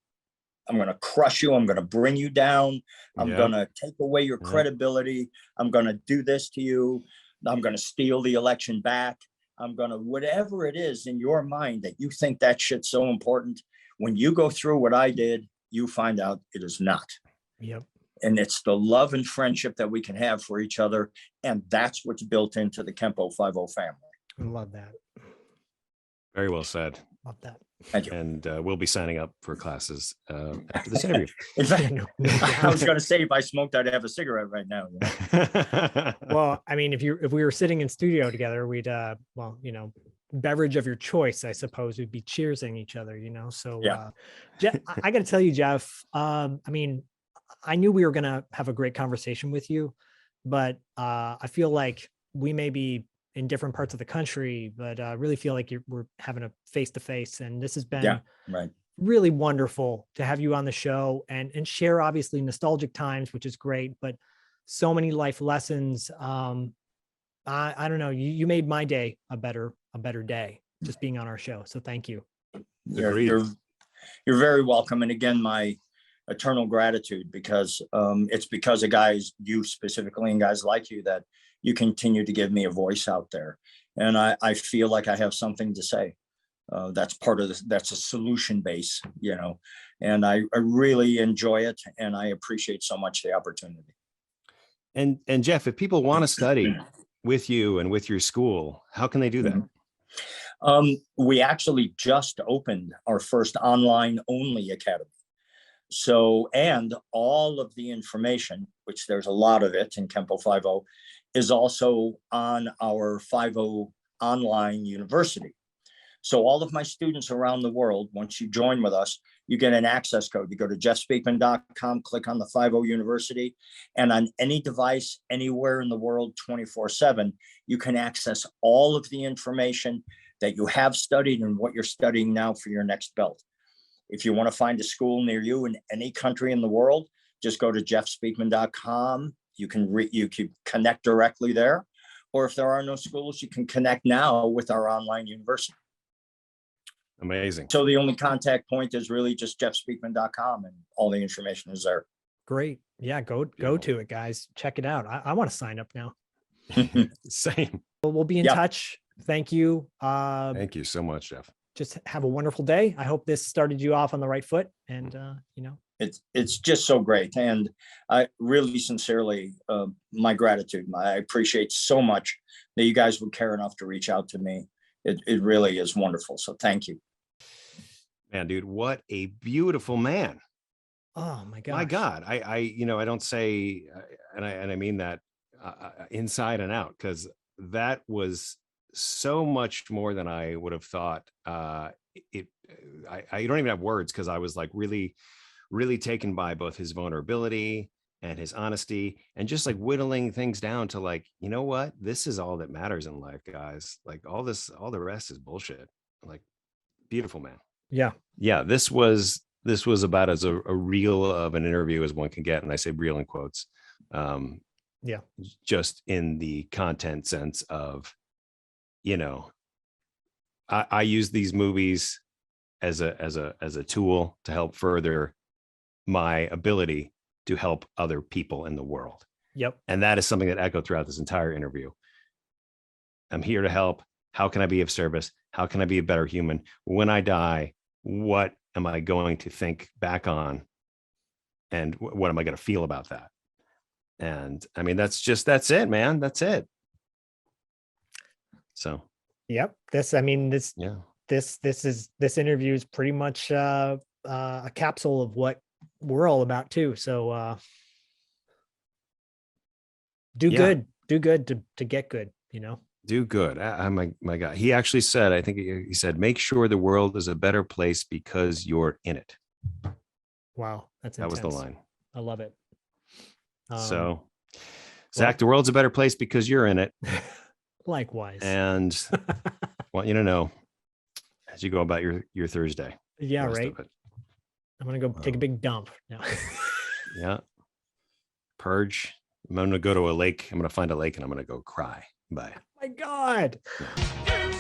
I'm going to crush you. I'm going to bring you down. I'm going to take away your credibility. I'm going to do this to you. I'm going to steal the election back. I'm going to, whatever it is in your mind that you think that shit's so important, when you go through what I did, you find out it is not. Yep. And it's the love and friendship that we can have for each other. And that's what's built into the Kenpo 50 family. I love that. Very well said. Love that. Thank you. And we'll be signing up for classes after this interview. In fact, I was going to say, if I smoked, I'd have a cigarette right now. You know? Well, I mean, if we were sitting in studio together, we'd, beverage of your choice, I suppose, we'd be cheersing each other, you know? So yeah. Jeff, I got to tell you, Jeff, I mean, I knew we were going to have a great conversation with you, but I feel like we may be in different parts of the country, but I really feel like we're having a face-to-face, and this has been really wonderful to have you on the show and share obviously nostalgic times, which is great, but so many life lessons. I don't know, you made my day a better day just being on our show. So thank you. You're very welcome. And again, my eternal gratitude, because it's because of guys, you specifically, and guys like you, that you continue to give me a voice out there. And I feel like I have something to say. That's part of this. That's a solution base, you know, and I really enjoy it. And I appreciate so much the opportunity. And Jeff, if people want to study with you and with your school, how can they do that? We actually just opened our first online only academy. So, and all of the information, which there's a lot of it in Kenpo 50, is also on our 50 online university. So all of my students around the world, once you join with us, you get an access code. You go to jeffspeakman.com, click on the 50 University, and on any device, anywhere in the world, 24/7, you can access all of the information that you have studied and what you're studying now for your next belt. If you want to find a school near you in any country in the world, just go to jeffspeakman.com. You can connect directly there. Or if there are no schools, you can connect now with our online university. Amazing. So the only contact point is really just jeffspeakman.com, and all the information is there. Great. Yeah, go to it, guys. Check it out. I want to sign up now. Same. We'll be in touch. Thank you. Thank you so much, Jeff. Just have a wonderful day. I hope this started you off on the right foot. And, it's just so great. And I really sincerely, my gratitude. I appreciate so much that you guys would care enough to reach out to me. It really is wonderful. So thank you. Man, dude, what a beautiful man. Oh my God. My God. I don't say, and I mean that inside and out, because that was so much more than I would have thought. I don't even have words, because I was like really, really taken by both his vulnerability and his honesty, and just like whittling things down to like, you know what, this is all that matters in life, guys. Like all the rest is bullshit. Like, beautiful man. Yeah. This was about as a real of an interview as one can get, and I say real in quotes. Just in the content sense of, I use these movies as a tool to help further my ability to help other people in the world. Yep. And that is something that echoed throughout this entire interview. I'm here to help. How can I be of service? How can I be a better human? When I die, what am I going to think back on? And what am I going to feel about that? And I mean, that's it, man. That's it. So, yep. This interview is pretty much a capsule of what we're all about too. So do good to get good, do good. My God. He actually said, I think he said, make sure the world is a better place because you're in it. Wow. That was the line. I love it. So Zach, the world's a better place because you're in it. Likewise. And I want you to know as you go about your Thursday. Yeah, right. I'm going to go take a big dump now. Yeah. Purge. I'm going to go to a lake. I'm going to find a lake and I'm going to go cry. Bye. Oh my God. Yeah.